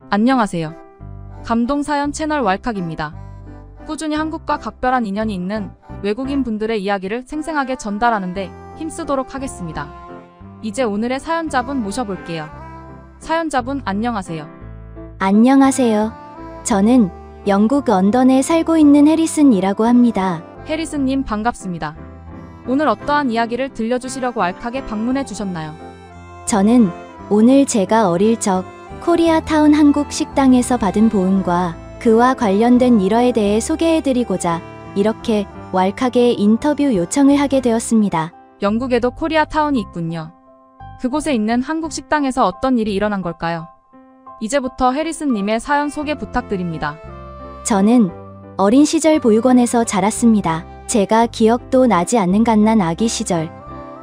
안녕하세요. 감동사연 채널 왈칵입니다. 꾸준히 한국과 각별한 인연이 있는 외국인 분들의 이야기를 생생하게 전달하는데 힘쓰도록 하겠습니다. 이제 오늘의 사연자분 모셔볼게요. 사연자분 안녕하세요. 안녕하세요. 저는 영국 런던에 살고 있는 해리슨이라고 합니다. 해리슨님 반갑습니다. 오늘 어떠한 이야기를 들려주시려고 왈칵에 방문해 주셨나요? 저는 오늘 제가 어릴 적 코리아타운 한국 식당에서 받은 보응과 그와 관련된 일화에 대해 소개해드리고자 이렇게 왈칵에 인터뷰 요청을 하게 되었습니다. 영국에도 코리아타운이 있군요. 그곳에 있는 한국 식당에서 어떤 일이 일어난 걸까요? 이제부터 해리슨님의 사연 소개 부탁드립니다. 저는 어린 시절 보육원에서 자랐습니다. 제가 기억도 나지 않는 갓난 아기 시절,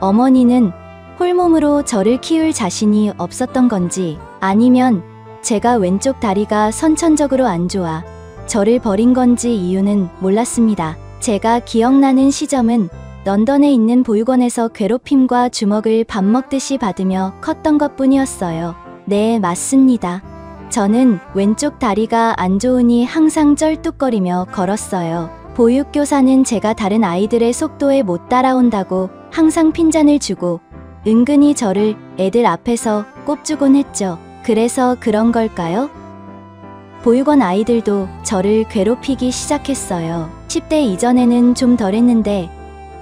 어머니는 홀몸으로 저를 키울 자신이 없었던 건지 아니면 제가 왼쪽 다리가 선천적으로 안 좋아 저를 버린 건지 이유는 몰랐습니다. 제가 기억나는 시점은 런던에 있는 보육원에서 괴롭힘과 주먹을 밥 먹듯이 받으며 컸던 것뿐이었어요. 네, 맞습니다. 저는 왼쪽 다리가 안 좋으니 항상 쩔뚝거리며 걸었어요. 보육교사는 제가 다른 아이들의 속도에 못 따라온다고 항상 핀잔을 주고 은근히 저를 애들 앞에서 꼽주곤 했죠. 그래서 그런 걸까요? 보육원 아이들도 저를 괴롭히기 시작했어요. 10대 이전에는 좀 덜했는데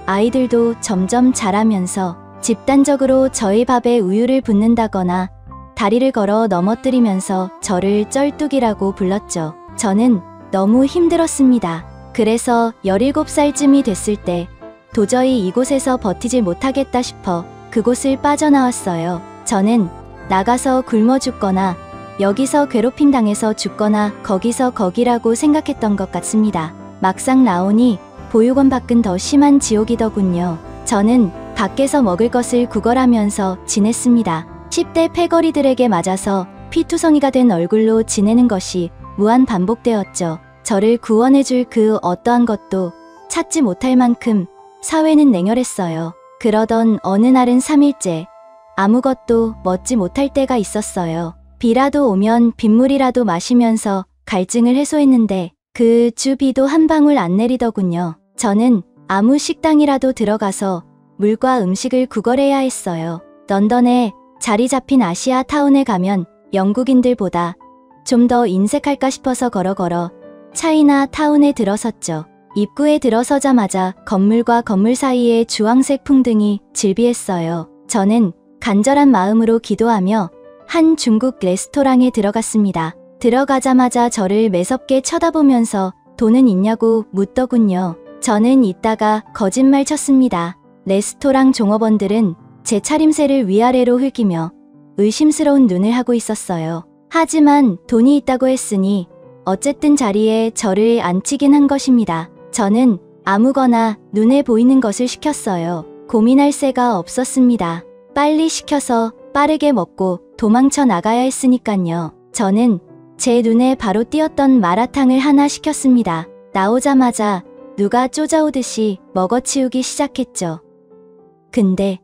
아이들도 점점 자라면서 집단적으로 저희 밥에 우유를 붓는다거나 다리를 걸어 넘어뜨리면서 저를 쩔뚝이라고 불렀죠. 저는 너무 힘들었습니다. 그래서 17살쯤이 됐을 때 도저히 이곳에서 버티질 못하겠다 싶어 그곳을 빠져나왔어요. 저는 나가서 굶어 죽거나 여기서 괴롭힘 당해서 죽거나 거기서 거기라고 생각했던 것 같습니다. 막상 나오니 보육원 밖은 더 심한 지옥이더군요. 저는 밖에서 먹을 것을 구걸하면서 지냈습니다. 10대 패거리들에게 맞아서 피투성이가 된 얼굴로 지내는 것이 무한 반복되었죠. 저를 구원해줄 그 어떠한 것도 찾지 못할 만큼 사회는 냉혈했어요. 그러던 어느 날은 3일째 아무것도 먹지 못할 때가 있었어요. 비라도 오면 빗물이라도 마시면서 갈증을 해소했는데 그 주 비도 한 방울 안 내리더군요. 저는 아무 식당이라도 들어가서 물과 음식을 구걸해야 했어요. 런던에 자리 잡힌 아시아 타운에 가면 영국인들보다 좀 더 인색할까 싶어서 걸어 차이나 타운에 들어섰죠. 입구에 들어서자마자 건물과 건물 사이에 주황색 풍등이 질비했어요. 저는 간절한 마음으로 기도하며 한 중국 레스토랑에 들어갔습니다. 들어가자마자 저를 매섭게 쳐다보면서 돈은 있냐고 묻더군요. 저는 이따가 거짓말 쳤습니다. 레스토랑 종업원들은 제 차림새를 위아래로 훑기며 의심스러운 눈을 하고 있었어요. 하지만 돈이 있다고 했으니 어쨌든 자리에 저를 앉히긴 한 것입니다. 저는 아무거나 눈에 보이는 것을 시켰어요. 고민할 새가 없었습니다. 빨리 시켜서 빠르게 먹고 도망쳐 나가야 했으니깐요. 저는 제 눈에 바로 띄었던 마라탕을 하나 시켰습니다. 나오자마자 누가 쫓아오듯이 먹어치우기 시작했죠. 근데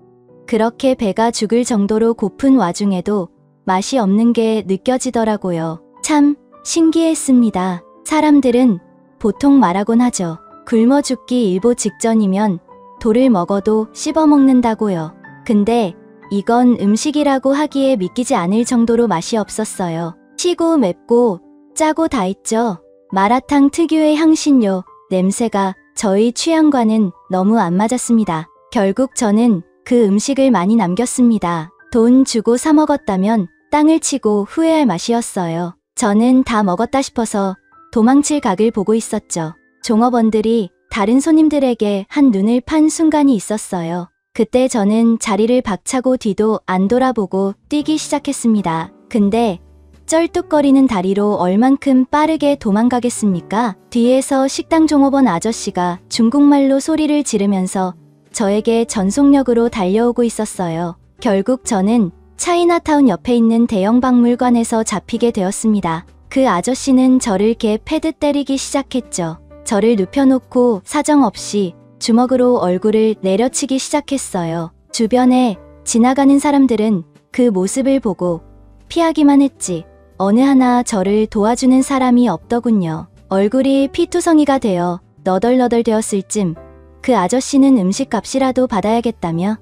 그렇게 배가 죽을 정도로 고픈 와중에도 맛이 없는 게 느껴지더라고요. 참 신기했습니다. 사람들은 보통 말하곤 하죠. 굶어 죽기 일보 직전이면 돌을 먹어도 씹어 먹는다고요. 근데 이건 음식이라고 하기에 믿기지 않을 정도로 맛이 없었어요. 시고 맵고 짜고 다 있죠. 마라탕 특유의 향신료, 냄새가 저희 취향과는 너무 안 맞았습니다. 결국 저는 그 음식을 많이 남겼습니다. 돈 주고 사 먹었다면 땅을 치고 후회할 맛이었어요. 저는 다 먹었다 싶어서 도망칠 각을 보고 있었죠. 종업원들이 다른 손님들에게 한 눈을 판 순간이 있었어요. 그때 저는 자리를 박차고 뒤도 안 돌아보고 뛰기 시작했습니다. 근데 쩔뚝거리는 다리로 얼만큼 빠르게 도망가겠습니까? 뒤에서 식당 종업원 아저씨가 중국말로 소리를 지르면서 저에게 전속력으로 달려오고 있었어요. 결국 저는 차이나타운 옆에 있는 대형 박물관에서 잡히게 되었습니다. 그 아저씨는 저를 개 패듯 때리기 시작했죠. 저를 눕혀놓고 사정없이 주먹으로 얼굴을 내려치기 시작했어요. 주변에 지나가는 사람들은 그 모습을 보고 피하기만 했지 어느 하나 저를 도와주는 사람이 없더군요. 얼굴이 피투성이가 되어 너덜너덜 되었을 쯤 그 아저씨는 음식값이라도 받아야겠다며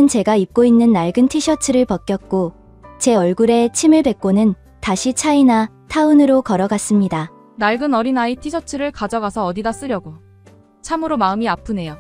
제가 입고 있는 낡은 티셔츠를 벗겼고 제 얼굴에 침을 뱉고는 다시 차이나 타운으로 걸어갔습니다. 낡은 어린아이 티셔츠를 가져가서 어디다 쓰려고. 참으로 마음이 아프네요.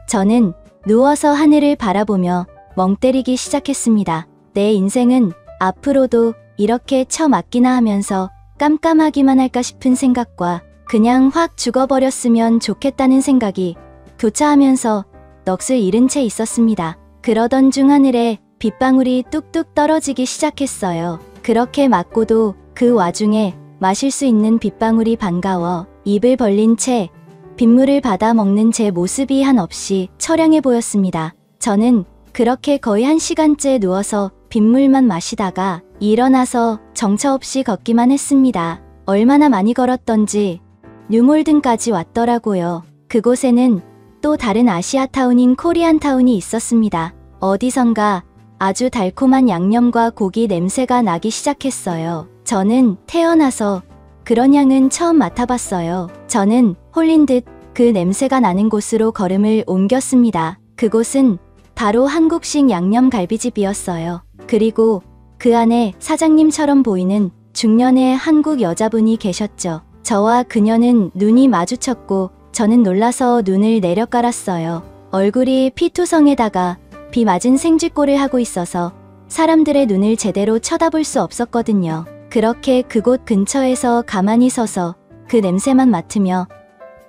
저는 누워서 하늘을 바라보며 멍 때리기 시작했습니다. 내 인생은 앞으로도 이렇게 처맞기나 하면서 깜깜하기만 할까 싶은 생각과 그냥 확 죽어버렸으면 좋겠다는 생각이 교차하면서 넋을 잃은 채 있었습니다. 그러던 중 하늘에 빗방울이 뚝뚝 떨어지기 시작했어요. 그렇게 맞고도 그 와중에 마실 수 있는 빗방울이 반가워 입을 벌린 채 빗물을 받아 먹는 제 모습이 한없이 처량해 보였습니다. 저는 그렇게 거의 1시간째 누워서 빗물만 마시다가 일어나서 정처 없이 걷기만 했습니다. 얼마나 많이 걸었던지 뉴몰든까지 왔더라고요. 그곳에는 또 다른 아시아타운인 코리안타운이 있었습니다. 어디선가 아주 달콤한 양념과 고기 냄새가 나기 시작했어요. 저는 태어나서 그런 향은 처음 맡아봤어요. 저는 홀린 듯 그 냄새가 나는 곳으로 걸음을 옮겼습니다. 그곳은 바로 한국식 양념갈비집이었어요. 그리고 그 안에 사장님처럼 보이는 중년의 한국 여자분이 계셨죠. 저와 그녀는 눈이 마주쳤고 저는 놀라서 눈을 내려깔았어요. 얼굴이 피투성에다가 비 맞은 생쥐꼴을 하고 있어서 사람들의 눈을 제대로 쳐다볼 수 없었거든요. 그렇게 그곳 근처에서 가만히 서서 그 냄새만 맡으며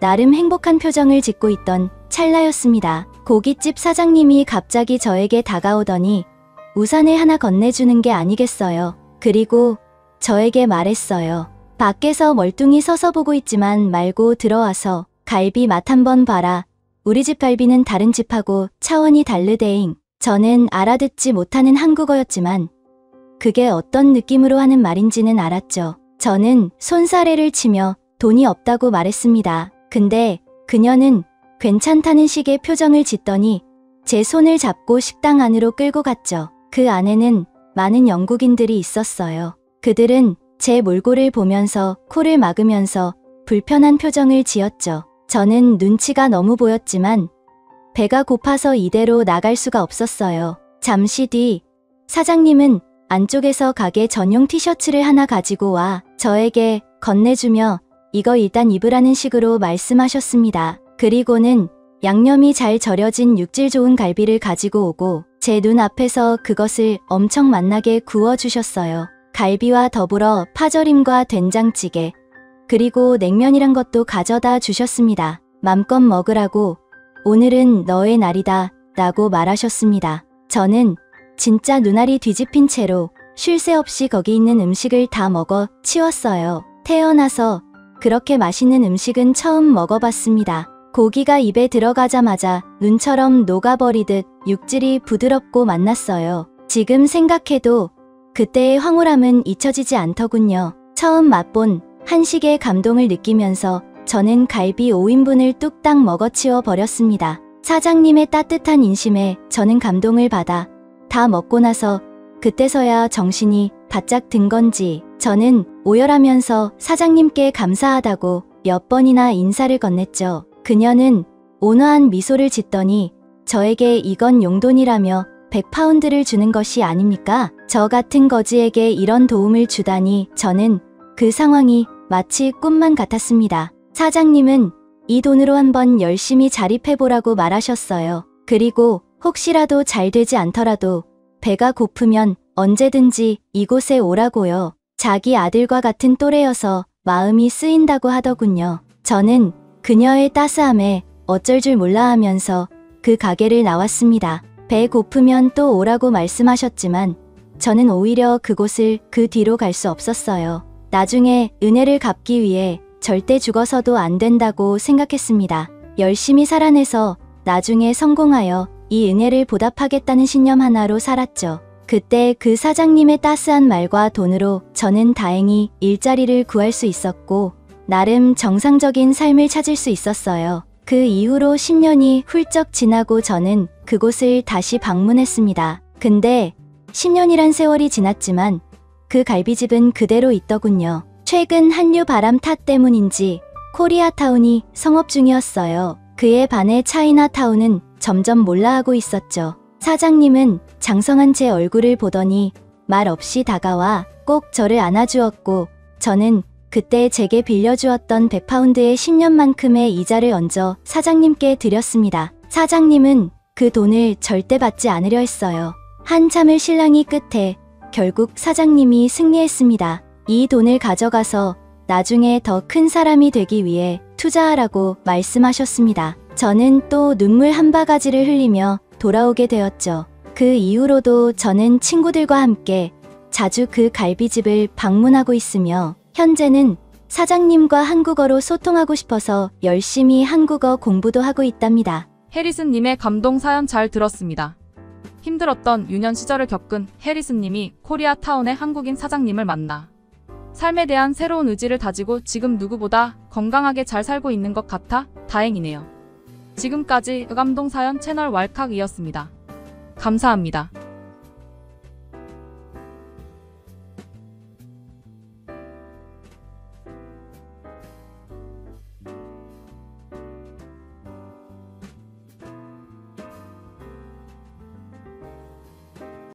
나름 행복한 표정을 짓고 있던 찰나였습니다. 고깃집 사장님이 갑자기 저에게 다가오더니 우산을 하나 건네주는 게 아니겠어요. 그리고 저에게 말했어요. 밖에서 멀뚱히 서서 보고 있지만 말고 들어와서 갈비 맛 한번 봐라. 우리 집 갈비는 다른 집하고 차원이 다르대잉. 저는 알아듣지 못하는 한국어였지만 그게 어떤 느낌으로 하는 말인지는 알았죠. 저는 손사래를 치며 돈이 없다고 말했습니다. 근데 그녀는 괜찮다는 식의 표정을 짓더니 제 손을 잡고 식당 안으로 끌고 갔죠. 그 안에는 많은 영국인들이 있었어요. 그들은 제 몰골을 보면서 코를 막으면서 불편한 표정을 지었죠. 저는 눈치가 너무 보였지만 배가 고파서 이대로 나갈 수가 없었어요. 잠시 뒤 사장님은 안쪽에서 가게 전용 티셔츠를 하나 가지고 와 저에게 건네주며 이거 일단 입으라는 식으로 말씀하셨습니다. 그리고는 양념이 잘 절여진 육질 좋은 갈비를 가지고 오고 제 눈앞에서 그것을 엄청 맛나게 구워주셨어요. 갈비와 더불어 파절임과 된장찌개 그리고 냉면이란 것도 가져다 주셨습니다. 맘껏 먹으라고 오늘은 너의 날이다 라고 말하셨습니다. 저는 진짜 눈알이 뒤집힌 채로 쉴 새 없이 거기 있는 음식을 다 먹어 치웠어요. 태어나서 그렇게 맛있는 음식은 처음 먹어봤습니다. 고기가 입에 들어가자마자 눈처럼 녹아버리듯 육질이 부드럽고 맛났어요. 지금 생각해도 그때의 황홀함은 잊혀지지 않더군요. 처음 맛본 한식의 감동을 느끼면서 저는 갈비 5인분을 뚝딱 먹어치워 버렸습니다. 사장님의 따뜻한 인심에 저는 감동을 받아 다 먹고 나서 그때서야 정신이 바짝 든 건지 저는 오열하면서 사장님께 감사하다고 몇 번이나 인사를 건넸죠. 그녀는 온화한 미소를 짓더니 저에게 이건 용돈이라며 100파운드를 주는 것이 아닙니까? 저 같은 거지에게 이런 도움을 주다니 저는 그 상황이 마치 꿈만 같았습니다. 사장님은 이 돈으로 한번 열심히 자립해보라고 말하셨어요. 그리고 혹시라도 잘 되지 않더라도 배가 고프면 언제든지 이곳에 오라고요. 자기 아들과 같은 또래여서 마음이 쓰인다고 하더군요. 저는 그녀의 따스함에 어쩔 줄 몰라 하면서 그 가게를 나왔습니다. 배 고프면 또 오라고 말씀하셨지만 저는 오히려 그곳을 그 뒤로 갈 수 없었어요. 나중에 은혜를 갚기 위해 절대 죽어서도 안 된다고 생각했습니다. 열심히 살아내서 나중에 성공하여 이 은혜를 보답하겠다는 신념 하나로 살았죠. 그때 그 사장님의 따스한 말과 돈으로 저는 다행히 일자리를 구할 수 있었고 나름 정상적인 삶을 찾을 수 있었어요. 그 이후로 10년이 훌쩍 지나고 저는 그곳을 다시 방문했습니다. 근데 10년이란 세월이 지났지만 그 갈비집은 그대로 있더군요. 최근 한류 바람 탓 때문인지 코리아타운이 성업 중이었어요. 그에 반해 차이나타운은 점점 몰라하고 있었죠. 사장님은 장성한 제 얼굴을 보더니 말 없이 다가와 꼭 저를 안아주었고 저는 그때 제게 빌려주었던 100파운드의 10년만큼의 이자를 얹어 사장님께 드렸습니다. 사장님은 그 돈을 절대 받지 않으려 했어요. 한참을 실랑이 끝에 결국 사장님이 승리했습니다. 이 돈을 가져가서 나중에 더 큰 사람이 되기 위해 투자하라고 말씀하셨습니다. 저는 또 눈물 한 바가지를 흘리며 돌아오게 되었죠. 그 이후로도 저는 친구들과 함께 자주 그 갈비집을 방문하고 있으며 현재는 사장님과 한국어로 소통하고 싶어서 열심히 한국어 공부도 하고 있답니다. 해리스님의 감동 사연 잘 들었습니다. 힘들었던 유년 시절을 겪은 해리스님이 코리아타운의 한국인 사장님을 만나 삶에 대한 새로운 의지를 다지고 지금 누구보다 건강하게 잘 살고 있는 것 같아 다행이네요. 지금까지 감동 사연 채널 왈칵이었습니다. 감사합니다.